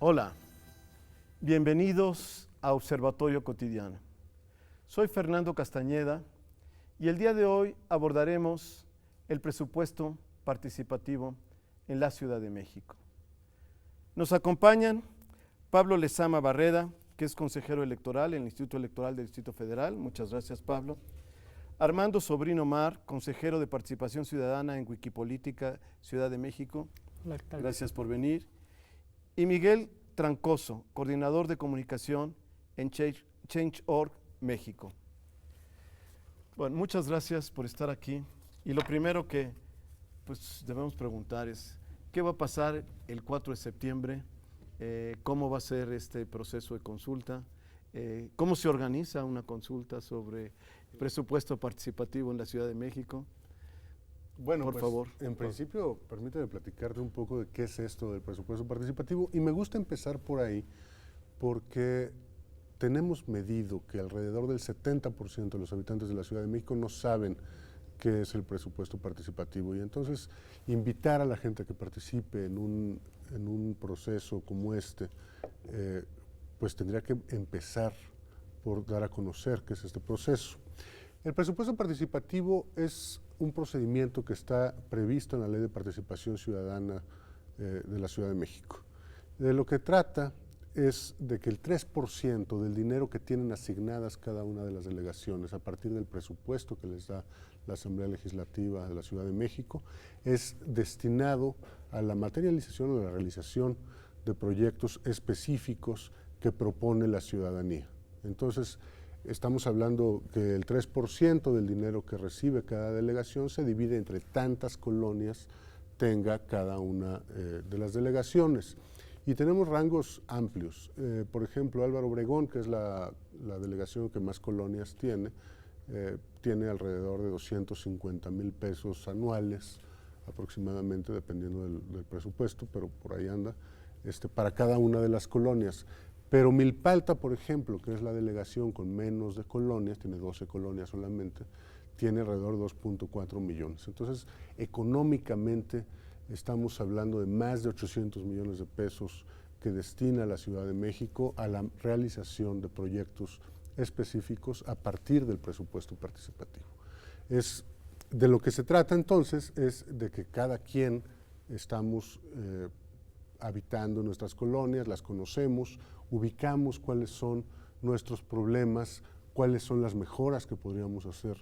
Hola, bienvenidos a Observatorio Cotidiano. Soy Fernando Castañeda y el día de hoy abordaremos el presupuesto participativo en la Ciudad de México. Nos acompañan Pablo Lezama Barreda, que es consejero electoral en el Instituto Electoral del Distrito Federal. Muchas gracias, Pablo. Armando Sobrino Mar, consejero de Participación Ciudadana en Wikipolítica, Ciudad de México. Hola, ¿qué tal? Gracias por venir. Y Miguel Trancoso, coordinador de comunicación en Change.org México. Bueno, muchas gracias por estar aquí. Y lo primero que debemos preguntar es, ¿qué va a pasar el 4 de septiembre? ¿Cómo va a ser este proceso de consulta? ¿Cómo se organiza una consulta sobre presupuesto participativo en la Ciudad de México? Bueno, por favor. En principio, permíteme platicarte un poco de qué es esto del presupuesto participativo, y me gusta empezar por ahí porque tenemos medido que alrededor del 70% de los habitantes de la Ciudad de México no saben qué es el presupuesto participativo, y entonces invitar a la gente a que participe en un proceso como este, pues tendría que empezar por dar a conocer qué es este proceso. El presupuesto participativo es un procedimiento que está previsto en la Ley de Participación Ciudadana de la Ciudad de México. De lo que trata es de que el 3% del dinero que tienen asignadas cada una de las delegaciones a partir del presupuesto que les da la Asamblea Legislativa de la Ciudad de México es destinado a la materialización o la realización de proyectos específicos que propone la ciudadanía. Entonces, estamos hablando que el 3% del dinero que recibe cada delegación se divide entre tantas colonias tenga cada una de las delegaciones. Y tenemos rangos amplios. Por ejemplo, Álvaro Obregón, que es la delegación que más colonias tiene alrededor de 250,000 pesos anuales, aproximadamente, dependiendo del presupuesto, pero por ahí anda, para cada una de las colonias. Pero Milpalta, por ejemplo, que es la delegación con menos de colonias, tiene 12 colonias solamente, tiene alrededor de 2.4 millones. Entonces, económicamente estamos hablando de más de 800 millones de pesos que destina la Ciudad de México a la realización de proyectos específicos a partir del presupuesto participativo. De lo que se trata entonces es de que cada quien estamos habitando nuestras colonias, las conocemos, ubicamos cuáles son nuestros problemas, cuáles son las mejoras que podríamos hacer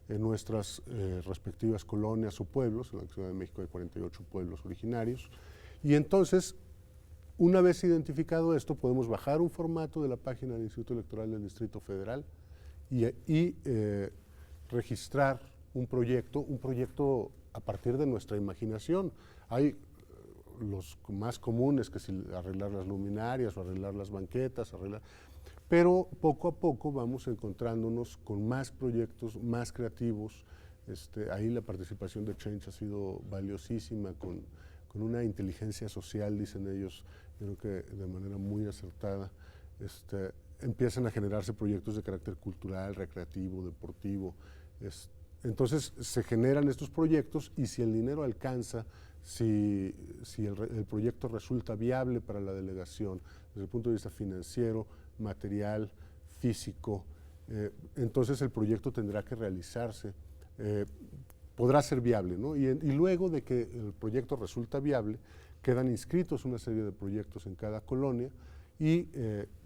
en nuestras respectivas colonias o pueblos. En la Ciudad de México hay 48 pueblos originarios, y entonces, una vez identificado esto, podemos bajar un formato de la página del Instituto Electoral del Distrito Federal y registrar un proyecto a partir de nuestra imaginación. Hay los más comunes, que si arreglar las luminarias o arreglar las banquetas, pero poco a poco vamos encontrándonos con más proyectos, más creativos. Ahí la participación de Change ha sido valiosísima, con una inteligencia social, dicen ellos, yo creo que de manera muy acertada. Empiezan a generarse proyectos de carácter cultural, recreativo, deportivo. Entonces se generan estos proyectos, y si el dinero alcanza, si el proyecto resulta viable para la delegación desde el punto de vista financiero, material, físico, entonces el proyecto tendrá que realizarse, podrá ser viable, ¿no? Y luego de que el proyecto resulta viable, quedan inscritos una serie de proyectos en cada colonia, y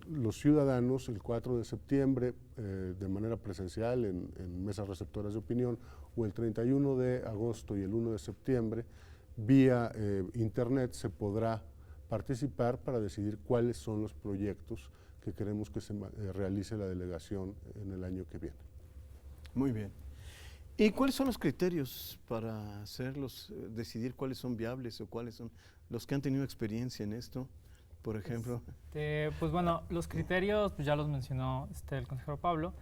los ciudadanos el 4 de septiembre, de manera presencial en mesas receptoras de opinión, o el 31 de agosto y el 1 de septiembre, vía internet, se podrá participar para decidir cuáles son los proyectos que queremos que se realice la delegación en el año que viene. Muy bien. ¿Y cuáles son los criterios para decidir cuáles son viables o cuáles son los que han tenido experiencia en esto, por ejemplo? Pues bueno, los criterios, pues ya los mencionó el consejero Pablo,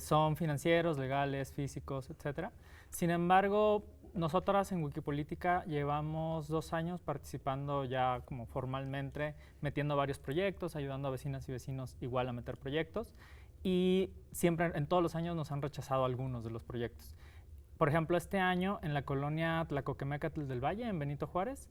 son financieros, legales, físicos, etcétera. Sin embargo, nosotras en Wikipolítica llevamos 2 años participando ya como formalmente, metiendo varios proyectos, ayudando a vecinas y vecinos igual a meter proyectos, y siempre en todos los años nos han rechazado algunos de los proyectos. Por ejemplo, este año en la colonia Tlacoquemécatl del Valle, en Benito Juárez,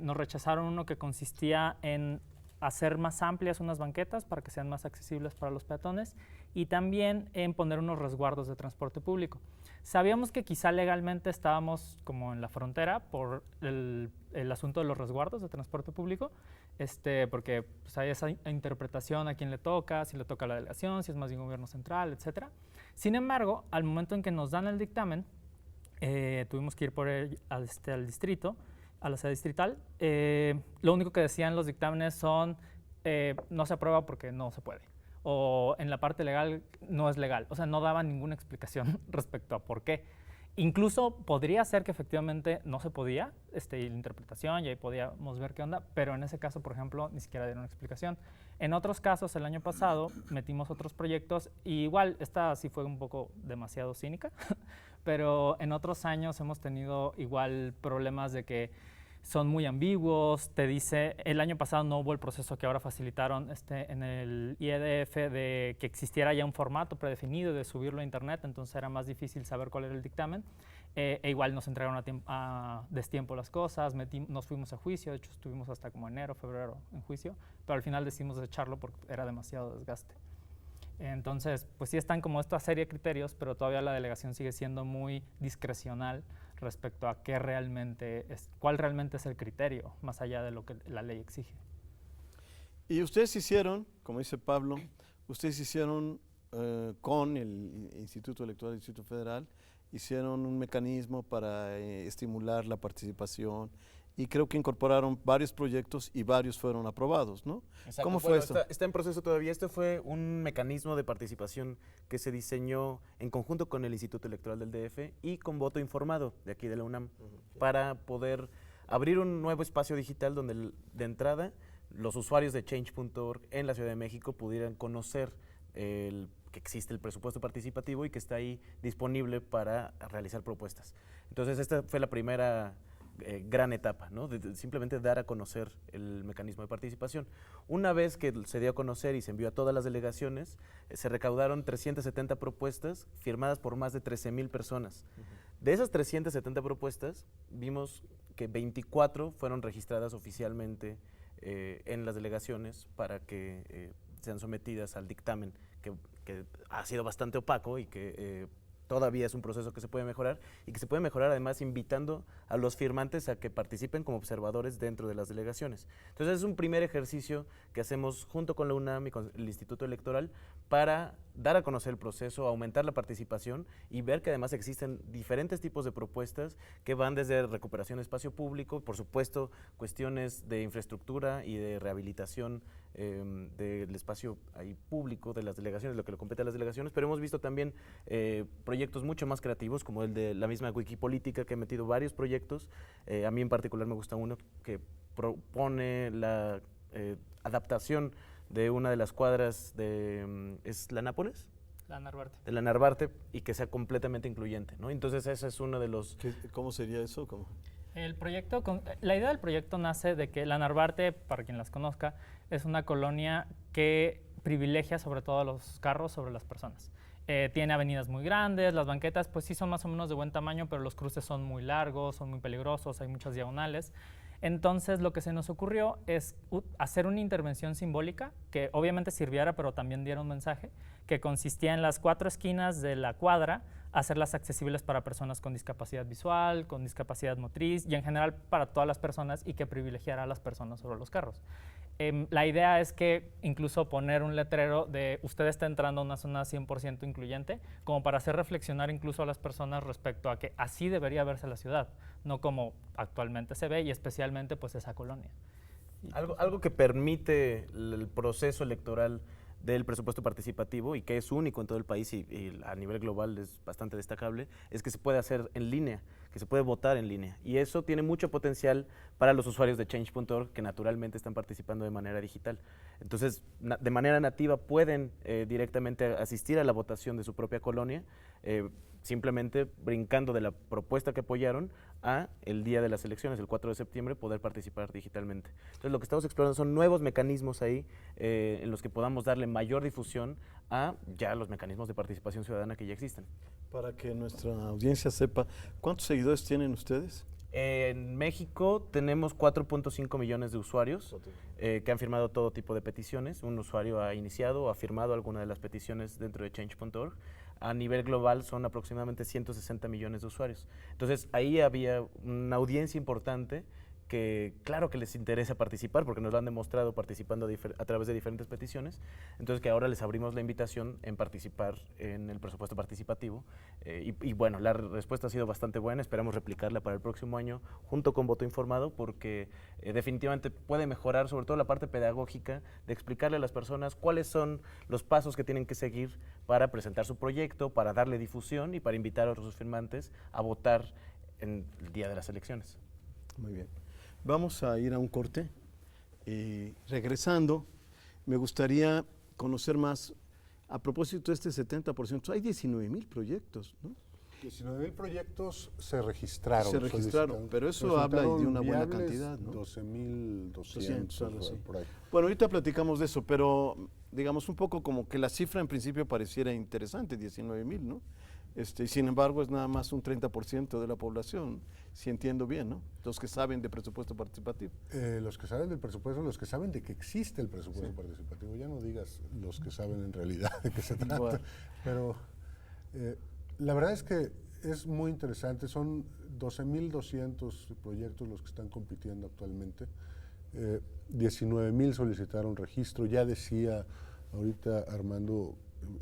nos rechazaron uno que consistía en hacer más amplias unas banquetas para que sean más accesibles para los peatones y también en poner unos resguardos de transporte público. Sabíamos que quizá legalmente estábamos como en la frontera por el asunto de los resguardos de transporte público, porque pues, hay esa interpretación a quién le toca, si le toca a la delegación, si es más bien gobierno central, etc. Sin embargo, al momento en que nos dan el dictamen, tuvimos que ir por al distrito, a la sede distrital. Lo único que decían los dictámenes son no se aprueba porque no se puede. O en la parte legal no es legal. O sea, no daban ninguna explicación respecto a por qué. Incluso podría ser que efectivamente no se podía, y la interpretación, y ahí podíamos ver qué onda, pero en ese caso, por ejemplo, ni siquiera dieron explicación. En otros casos, el año pasado, metimos otros proyectos, y igual, esta sí fue un poco demasiado cínica, pero en otros años hemos tenido igual problemas de que son muy ambiguos, te dice, el año pasado no hubo el proceso que ahora facilitaron en el IEDF de que existiera ya un formato predefinido de subirlo a internet, entonces era más difícil saber cuál era el dictamen, igual nos entregaron a destiempo las cosas, nos fuimos a juicio, de hecho estuvimos hasta como enero, febrero en juicio, pero al final decidimos echarlo porque era demasiado desgaste. Entonces, pues sí están como esta serie de criterios, pero todavía la delegación sigue siendo muy discrecional respecto a cuál realmente es el criterio, más allá de lo que la ley exige. Y ustedes hicieron, como dice Pablo, ustedes hicieron con el Instituto Electoral del Distrito Federal, hicieron un mecanismo para estimular la participación y creo que incorporaron varios proyectos y varios fueron aprobados, ¿no? Exacto. ¿Cómo fue esto? Está en proceso todavía. Este fue un mecanismo de participación que se diseñó en conjunto con el Instituto Electoral del DF y con voto informado de aquí de la UNAM para poder abrir un nuevo espacio digital donde de entrada los usuarios de change.org en la Ciudad de México pudieran conocer que existe el presupuesto participativo y que está ahí disponible para realizar propuestas. Entonces esta fue la primera gran etapa, ¿no? De simplemente dar a conocer el mecanismo de participación. Una vez que se dio a conocer y se envió a todas las delegaciones, se recaudaron 370 propuestas firmadas por más de 13,000 personas. De esas 370 propuestas, vimos que 24 fueron registradas oficialmente en las delegaciones para que sean sometidas al dictamen, que ha sido bastante opaco y que todavía es un proceso que se puede mejorar y que se puede mejorar además invitando a los firmantes a que participen como observadores dentro de las delegaciones. Entonces es un primer ejercicio que hacemos junto con la UNAM y con el Instituto Electoral para dar a conocer el proceso, aumentar la participación y ver que además existen diferentes tipos de propuestas que van desde recuperación de espacio público, por supuesto cuestiones de infraestructura y de rehabilitación del espacio ahí público de las delegaciones, lo que le compete a las delegaciones, pero hemos visto también proyectos mucho más creativos como el de la misma Wikipolítica, que ha metido varios proyectos. A mí en particular me gusta uno que propone la adaptación de una de las cuadras de ¿es la Nápoles? La Narvarte. De la Narvarte y que sea completamente incluyente, ¿no? Entonces ese es uno de los... ¿Cómo sería eso? ¿Cómo? La idea del proyecto nace de que la Narvarte, para quien las conozca, es una colonia que privilegia sobre todo a los carros sobre las personas. Tiene avenidas muy grandes, las banquetas pues sí son más o menos de buen tamaño, pero los cruces son muy largos, son muy peligrosos, hay muchas diagonales. Entonces lo que se nos ocurrió es hacer una intervención simbólica que obviamente sirviera, pero también diera un mensaje, que consistía en las 4 esquinas de la cuadra, hacerlas accesibles para personas con discapacidad visual, con discapacidad motriz y en general para todas las personas y que privilegiara a las personas sobre los carros. La idea es que incluso poner un letrero de usted está entrando a una zona 100% incluyente, como para hacer reflexionar incluso a las personas respecto a que así debería verse la ciudad, no como actualmente se ve y especialmente pues esa colonia. Algo que permite el proceso electoral del presupuesto participativo y que es único en todo el país y a nivel global es bastante destacable, es que se puede hacer en línea, que se puede votar en línea. Y eso tiene mucho potencial para los usuarios de Change.org que naturalmente están participando de manera digital. Entonces, de manera nativa pueden directamente asistir a la votación de su propia colonia, simplemente brincando de la propuesta que apoyaron a el día de las elecciones, el 4 de septiembre, poder participar digitalmente. Entonces, lo que estamos explorando son nuevos mecanismos ahí en los que podamos darle mayor difusión a ya los mecanismos de participación ciudadana que ya existen. Para que nuestra audiencia sepa, ¿cuántos seguidores tienen ustedes? En México tenemos 4.5 millones de usuarios que han firmado todo tipo de peticiones. Un usuario ha iniciado o ha firmado alguna de las peticiones dentro de change.org. A nivel global son aproximadamente 160 millones de usuarios. Entonces ahí había una audiencia importante que claro que les interesa participar porque nos lo han demostrado participando a través de diferentes peticiones, entonces que ahora les abrimos la invitación en participar en el presupuesto participativo y bueno, la respuesta ha sido bastante buena, esperamos replicarla para el próximo año junto con voto informado porque definitivamente puede mejorar sobre todo la parte pedagógica de explicarle a las personas cuáles son los pasos que tienen que seguir para presentar su proyecto, para darle difusión y para invitar a otros firmantes a votar en el día de las elecciones. Muy bien. Vamos a ir a un corte y regresando, me gustaría conocer más, a propósito de este 70%, hay 19,000 proyectos, ¿no? 19,000 proyectos se registraron. Se registraron, pero eso habla de una buena cantidad, ¿no? 12,200 algo así. por ahí. Bueno, ahorita platicamos de eso, pero digamos un poco como que la cifra en principio pareciera interesante, 19,000, ¿no? Y sin embargo es nada más un 30% de la población, si entiendo bien, ¿no? Los que saben de presupuesto participativo. Los que saben del presupuesto, los que saben de que existe el presupuesto participativo, ya no digas los que saben en realidad de qué se trata, Bueno. pero la verdad es que es muy interesante, son 12,200 proyectos los que están compitiendo actualmente, 19,000 solicitaron registro, ya decía ahorita Armando,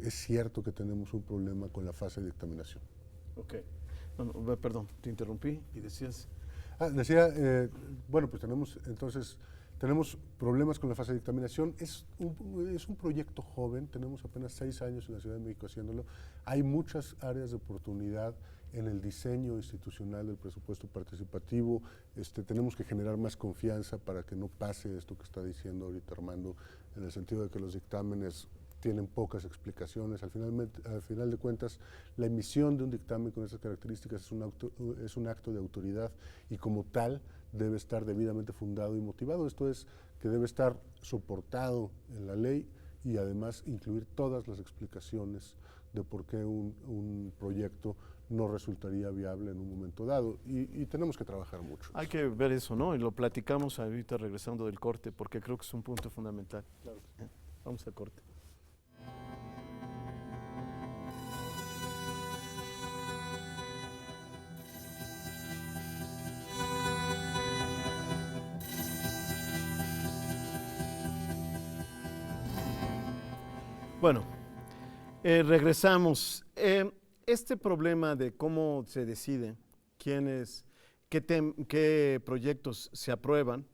es cierto que tenemos un problema con la fase de dictaminación. Ok. No, perdón, te interrumpí y decías... Decía, bueno, pues tenemos problemas con la fase de dictaminación. Es un proyecto joven, tenemos apenas 6 años en la Ciudad de México haciéndolo. Hay muchas áreas de oportunidad en el diseño institucional del presupuesto participativo. Tenemos que generar más confianza para que no pase esto que está diciendo ahorita Armando, en el sentido de que los dictámenes tienen pocas explicaciones. Al final de cuentas, la emisión de un dictamen con esas características es un acto de autoridad y como tal debe estar debidamente fundado y motivado. Esto es que debe estar soportado en la ley y además incluir todas las explicaciones de por qué un proyecto no resultaría viable en un momento dado y tenemos que trabajar mucho. Hay que ver eso, ¿no? Y lo platicamos ahorita regresando del corte porque creo que es un punto fundamental. Claro. Vamos al corte. Bueno, regresamos. Este problema de cómo se decide qué proyectos se aprueban,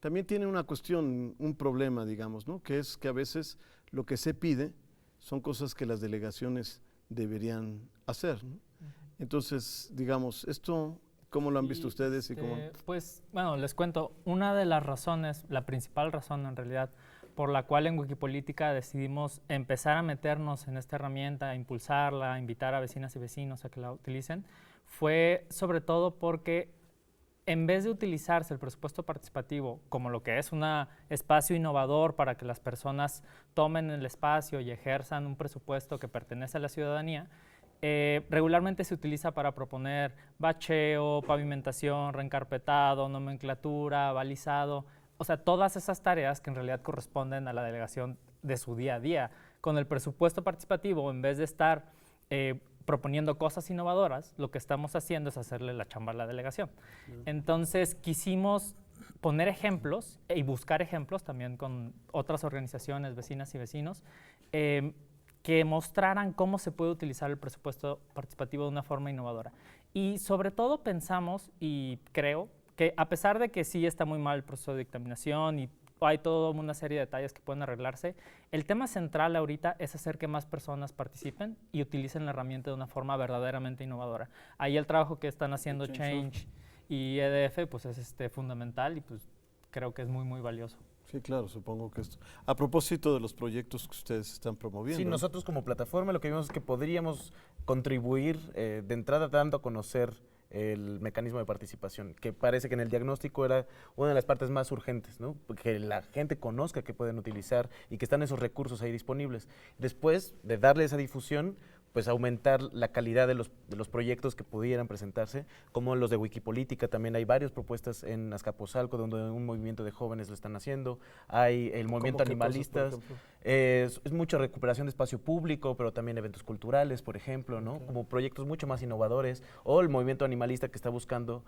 también tiene una cuestión, un problema, digamos, ¿no? Que es que a veces lo que se pide son cosas que las delegaciones deberían hacer, ¿no? Entonces, digamos, esto, ¿cómo lo han visto ustedes? Pues, bueno, les cuento, una de las razones, la principal razón en realidad, por la cual en Wikipolítica decidimos empezar a meternos en esta herramienta, a impulsarla, a invitar a vecinas y vecinos a que la utilicen, fue sobre todo porque en vez de utilizarse el presupuesto participativo como lo que es un espacio innovador para que las personas tomen el espacio y ejerzan un presupuesto que pertenece a la ciudadanía, regularmente se utiliza para proponer bacheo, pavimentación, reencarpetado, nomenclatura, balizado, o sea, todas esas tareas que en realidad corresponden a la delegación de su día a día. Con el presupuesto participativo, en vez de estar proponiendo cosas innovadoras, lo que estamos haciendo es hacerle la chamba a la delegación. Entonces, quisimos poner ejemplos y buscar ejemplos también con otras organizaciones, vecinas y vecinos, que mostraran cómo se puede utilizar el presupuesto participativo de una forma innovadora. Y sobre todo pensamos, y creo, que a pesar de que sí está muy mal el proceso de dictaminación y hay toda una serie de detalles que pueden arreglarse, el tema central ahorita es hacer que más personas participen y utilicen la herramienta de una forma verdaderamente innovadora. Ahí el trabajo que están haciendo Change y EDF pues es fundamental y pues creo que es muy, muy valioso. Sí, claro, supongo que esto. A propósito de los proyectos que ustedes están promoviendo. Sí, nosotros como plataforma lo que vimos es que podríamos contribuir de entrada dando a conocer el mecanismo de participación, que parece que en el diagnóstico era una de las partes más urgentes, ¿no? Que la gente conozca que pueden utilizar y que están esos recursos ahí disponibles. Después de darle esa difusión, pues aumentar la calidad de los proyectos que pudieran presentarse, como los de Wikipolítica. También hay varias propuestas en Azcapotzalco, donde un movimiento de jóvenes lo están haciendo. Hay el movimiento ¿Cómo qué cosas, por animalistas. ejemplo? Es mucha recuperación de espacio público, pero también eventos culturales, por ejemplo, ¿no? Como proyectos mucho más innovadores. O el movimiento animalista que está buscando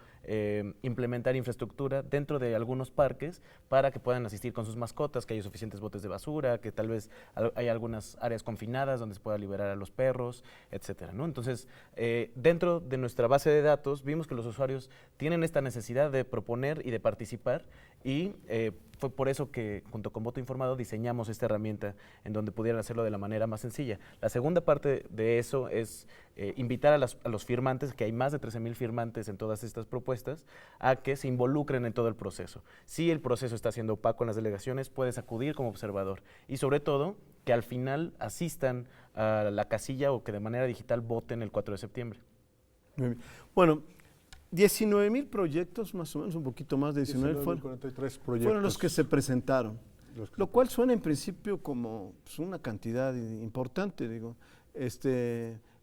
implementar infraestructura dentro de algunos parques para que puedan asistir con sus mascotas, que haya suficientes botes de basura, que tal vez hay algunas áreas confinadas donde se pueda liberar a los perros, etcétera, ¿no? Entonces, dentro de nuestra base de datos, vimos que los usuarios tienen esta necesidad de proponer y de participar, y fue por eso que, junto con Voto Informado, diseñamos esta herramienta en donde pudieran hacerlo de la manera más sencilla. La segunda parte de eso es invitar a los firmantes, que hay más de 13,000 firmantes en todas estas propuestas, a que se involucren en todo el proceso. Si el proceso está siendo opaco en las delegaciones, puedes acudir como observador. Y sobre todo, que al final asistan a la casilla o que de manera digital voten el 4 de septiembre. Muy bien. Bueno, 19,000 proyectos, más o menos, un poquito más de 19 43 proyectos. fueron los que se presentaron. Los que Lo cual suena en principio como pues, una cantidad importante, digo.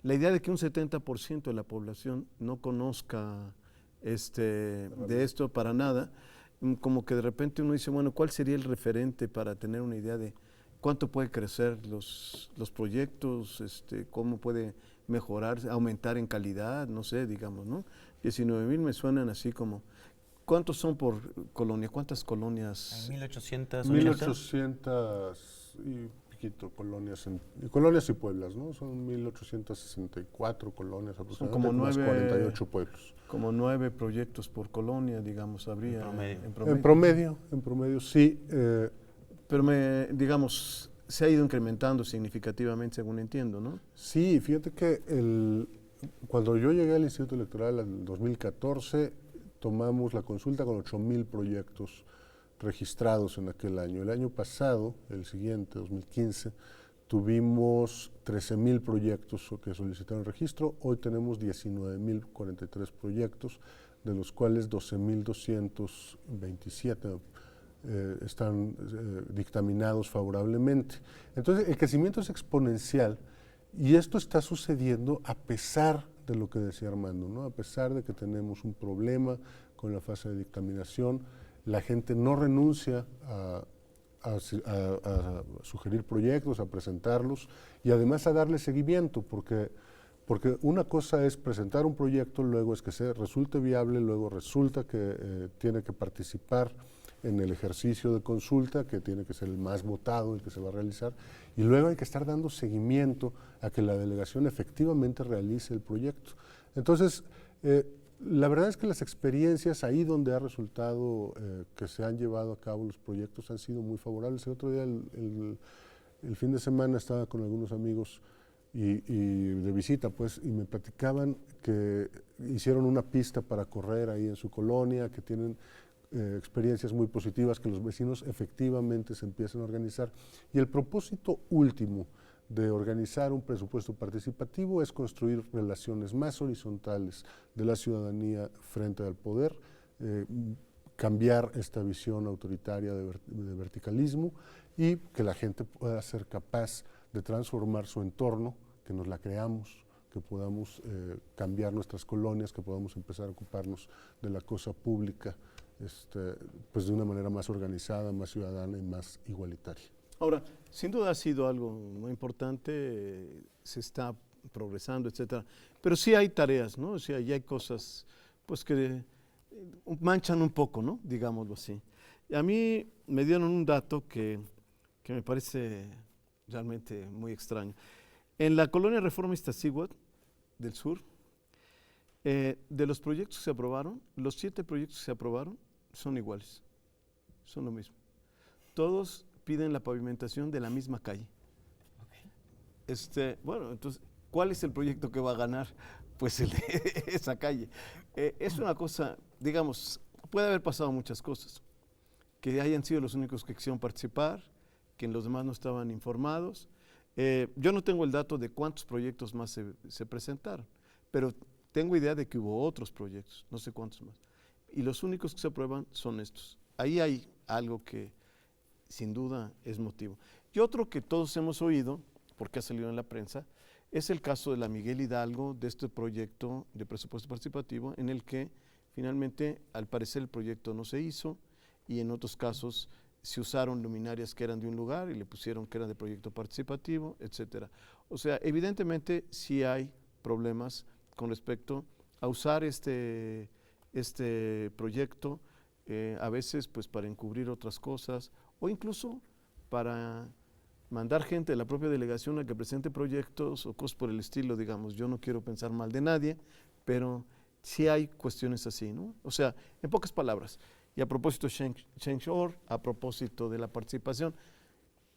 La idea de que un 70% de la población no conozca de esto para nada, como que de repente uno dice, bueno, ¿cuál sería el referente para tener una idea de cuánto puede crecer los proyectos, cómo puede mejorar, aumentar en calidad, no sé, digamos, ¿no? 19,000 me suenan así como, ¿cuántos son por colonia? ¿Cuántas colonias? 1800. 1800 y piquito colonias y pueblos, ¿no? Son 1864 colonias aproximadamente, como más 9 48 pueblos. Como 9 proyectos por colonia, digamos, habría. En promedio. En promedio, sí. Pero digamos, se ha ido incrementando significativamente, según entiendo, ¿no? Sí, fíjate que cuando yo llegué al Instituto Electoral en 2014, tomamos la consulta con 8,000 proyectos registrados en aquel año. El año pasado, el siguiente, 2015, tuvimos 13,000 proyectos que solicitaron registro. Hoy tenemos 19,043 proyectos, de los cuales 12,227 están dictaminados favorablemente. Entonces, el crecimiento es exponencial, y esto está sucediendo a pesar de lo que decía Armando, ¿no? A pesar de que tenemos un problema con la fase de dictaminación, la gente no renuncia a sugerir proyectos, a presentarlos y además a darle seguimiento, porque una cosa es presentar un proyecto, luego es que resulte viable, luego resulta que tiene que participar en el ejercicio de consulta, que tiene que ser el más votado, el que se va a realizar, y luego hay que estar dando seguimiento a que la delegación efectivamente realice el proyecto. Entonces, la verdad es que las experiencias ahí donde ha resultado que se han llevado a cabo los proyectos han sido muy favorables. El otro día, el fin de semana, estaba con algunos amigos y de visita, pues, y me platicaban que hicieron una pista para correr ahí en su colonia, que tienen experiencias muy positivas, que los vecinos efectivamente se empiezan a organizar. Y el propósito último de organizar un presupuesto participativo es construir relaciones más horizontales de la ciudadanía frente al poder, cambiar esta visión autoritaria de verticalismo, y que la gente pueda ser capaz de transformar su entorno, que nos la creamos, que podamos cambiar nuestras colonias, que podamos empezar a ocuparnos de la cosa pública, pues de una manera más organizada, más ciudadana y más igualitaria. Ahora, sin duda ha sido algo muy importante, se está progresando, etcétera, pero sí hay tareas, ¿no? O sea, ya hay cosas pues que manchan un poco, ¿no? Digámoslo así. Y a mí me dieron un dato que me parece realmente muy extraño. En la colonia Reformista Sigüat del Sur, de los proyectos que se aprobaron, los 7 proyectos que se aprobaron son iguales, son lo mismo. Todos piden la pavimentación de la misma calle. Okay. Bueno, entonces, ¿cuál es el proyecto que va a ganar? Pues el de esa calle. Es una cosa, digamos, puede haber pasado muchas cosas, que hayan sido los únicos que quisieron participar, que los demás no estaban informados. Yo no tengo el dato de cuántos proyectos más se presentaron, pero tengo idea de que hubo otros proyectos, no sé cuántos más. Y los únicos que se aprueban son estos. Ahí hay algo que sin duda es motivo. Y otro que todos hemos oído, porque ha salido en la prensa, Es el caso de la Miguel Hidalgo, de este proyecto de presupuesto participativo, en el que finalmente, al parecer, el proyecto no se hizo, y en otros casos se usaron luminarias que eran de un lugar y le pusieron que eran de proyecto participativo, etcétera. O sea, evidentemente sí hay problemas con respecto a usar este proyecto, a veces pues para encubrir otras cosas, o incluso para mandar gente de la propia delegación a que presente proyectos o cosas por el estilo, digamos. Yo no quiero pensar mal de nadie, pero sí hay cuestiones así, ¿no? O sea, en pocas palabras, y a propósito de Change.org, a propósito de la participación,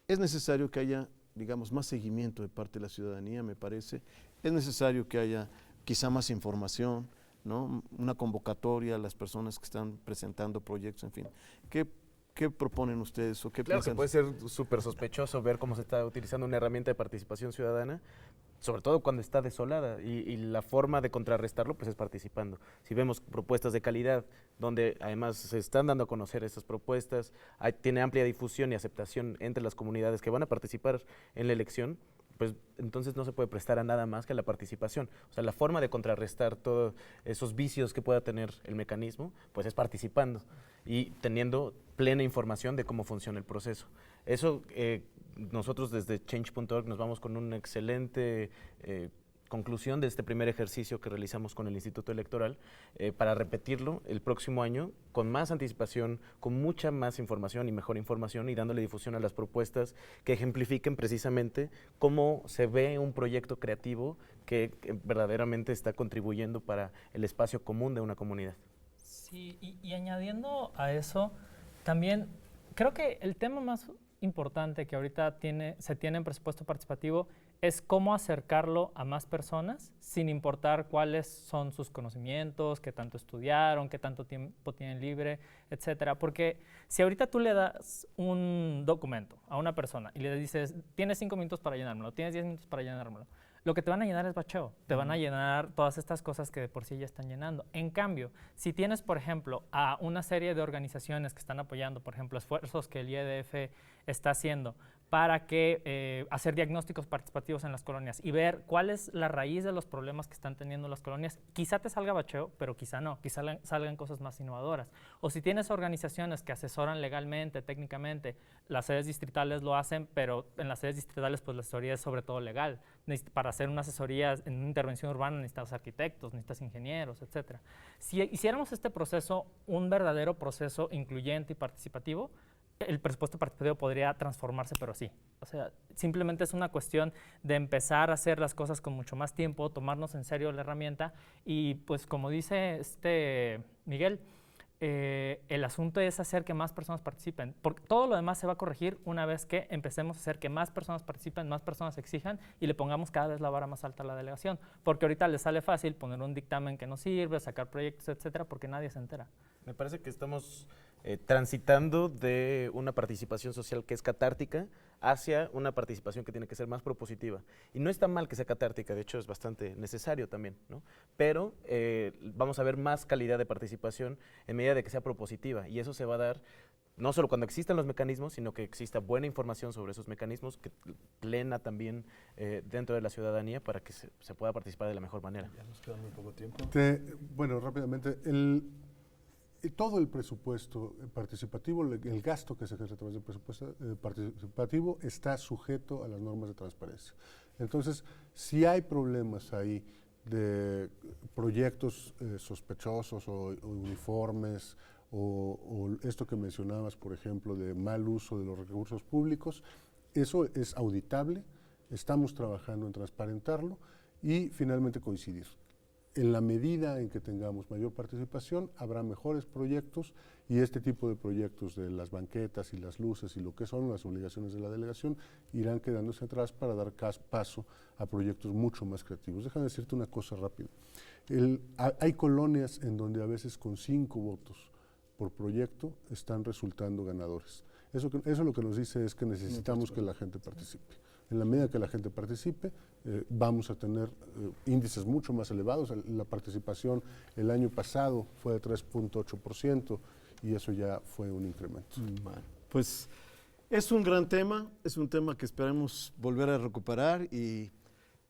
es necesario que haya, digamos, más seguimiento de parte de la ciudadanía, me parece. Es necesario que haya quizá más información, ¿no? Una convocatoria a las personas que están presentando proyectos, en fin. ¿Qué proponen ustedes o qué Claro que piensan? puede ser súper sospechoso ver cómo se está utilizando una herramienta de participación ciudadana, sobre todo cuando está desolada, y la forma de contrarrestarlo pues es participando. Si vemos propuestas de calidad, donde además se están dando a conocer estas propuestas, tiene amplia difusión y aceptación entre las comunidades que van a participar en la elección, pues entonces no se puede prestar a nada más que a la participación. O sea, la forma de contrarrestar todos esos vicios que pueda tener el mecanismo, pues es participando y teniendo plena información de cómo funciona el proceso. Eso, nosotros desde Change.org nos vamos con una excelente conclusión de este primer ejercicio que realizamos con el Instituto Electoral, para repetirlo el próximo año con más anticipación, con mucha más información y mejor información, y dándole difusión a las propuestas que ejemplifiquen precisamente cómo se ve un proyecto creativo que verdaderamente está contribuyendo para el espacio común de una comunidad. Sí, y añadiendo a eso, también creo que el tema más importante que ahorita se tiene en presupuesto participativo es cómo acercarlo a más personas, sin importar cuáles son sus conocimientos, qué tanto estudiaron, qué tanto tiempo tienen libre, etcétera. Porque si ahorita tú le das un documento a una persona y le dices, tienes 5 minutos para llenármelo, tienes 10 minutos para llenármelo, lo que te van a llenar es bacheo, te van a llenar todas estas cosas que de por sí ya están llenando. En cambio, si tienes, por ejemplo, a una serie de organizaciones que están apoyando, por ejemplo, esfuerzos que el IEDF está haciendo para hacer diagnósticos participativos en las colonias y ver cuál es la raíz de los problemas que están teniendo las colonias, quizá te salga bacheo, pero quizá no, quizá salgan cosas más innovadoras. O si tienes organizaciones que asesoran legalmente, técnicamente, las sedes distritales lo hacen, pero en las sedes distritales pues la asesoría es sobre todo legal. Para hacer una asesoría en una intervención urbana necesitas arquitectos, necesitas ingenieros, etc. Si hiciéramos este proceso un verdadero proceso incluyente y participativo, el presupuesto participativo podría transformarse, pero sí. O sea, simplemente es una cuestión de empezar a hacer las cosas con mucho más tiempo, tomarnos en serio la herramienta y, pues, como dice Miguel, el asunto es hacer que más personas participen. Porque todo lo demás se va a corregir una vez que empecemos a hacer que más personas participen, más personas exijan y le pongamos cada vez la vara más alta a la delegación. Porque ahorita les sale fácil poner un dictamen que no sirve, sacar proyectos, etcétera, porque nadie se entera. Me parece que estamos transitando de una participación social que es catártica hacia una participación que tiene que ser más propositiva. Y no está mal que sea catártica, de hecho es bastante necesario también, ¿no? Pero vamos a ver más calidad de participación en medida de que sea propositiva, y eso se va a dar no solo cuando existan los mecanismos, sino que exista buena información sobre esos mecanismos, que plena también dentro de la ciudadanía, para que se pueda participar de la mejor manera. Ya nos queda muy poco tiempo. Bueno, rápidamente, todo el presupuesto participativo, el gasto que se ejerce a través del presupuesto participativo está sujeto a las normas de transparencia. Entonces, si hay problemas ahí de proyectos sospechosos o uniformes, o esto que mencionabas, por ejemplo, de mal uso de los recursos públicos, eso es auditable, estamos trabajando en transparentarlo y finalmente coincidir. En la medida en que tengamos mayor participación, habrá mejores proyectos, y este tipo de proyectos de las banquetas y las luces y lo que son las obligaciones de la delegación irán quedándose atrás para dar paso a proyectos mucho más creativos. Déjame decirte una cosa rápida. Hay colonias en donde a veces con 5 votos por proyecto están resultando ganadores. Eso lo que nos dice es que necesitamos que la gente participe. En la medida que la gente participe, vamos a tener índices mucho más elevados. La participación el año pasado fue de 3.8% y eso ya fue un incremento. Bueno, pues es un gran tema, es un tema que esperemos volver a recuperar y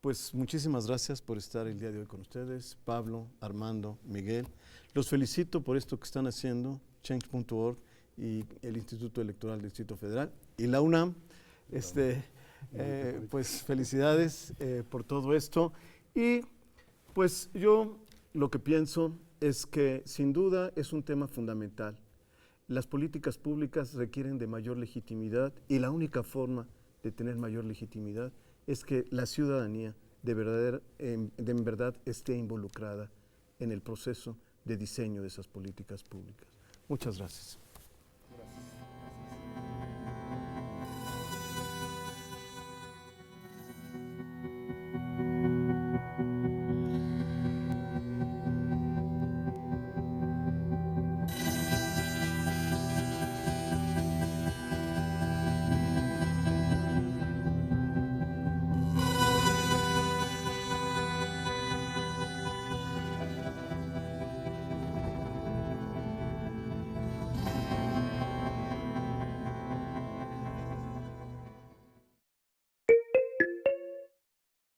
Pues muchísimas gracias por estar el día de hoy con ustedes, Pablo, Armando, Miguel. Los felicito por esto que están haciendo, Change.org y el Instituto Electoral del Distrito Federal y la UNAM. Pues felicidades por todo esto. Y pues yo lo que pienso es que sin duda es un tema fundamental. Las políticas públicas requieren de mayor legitimidad y la única forma de tener mayor legitimidad es que la ciudadanía de verdad esté involucrada en el proceso de diseño de esas políticas públicas. Muchas gracias.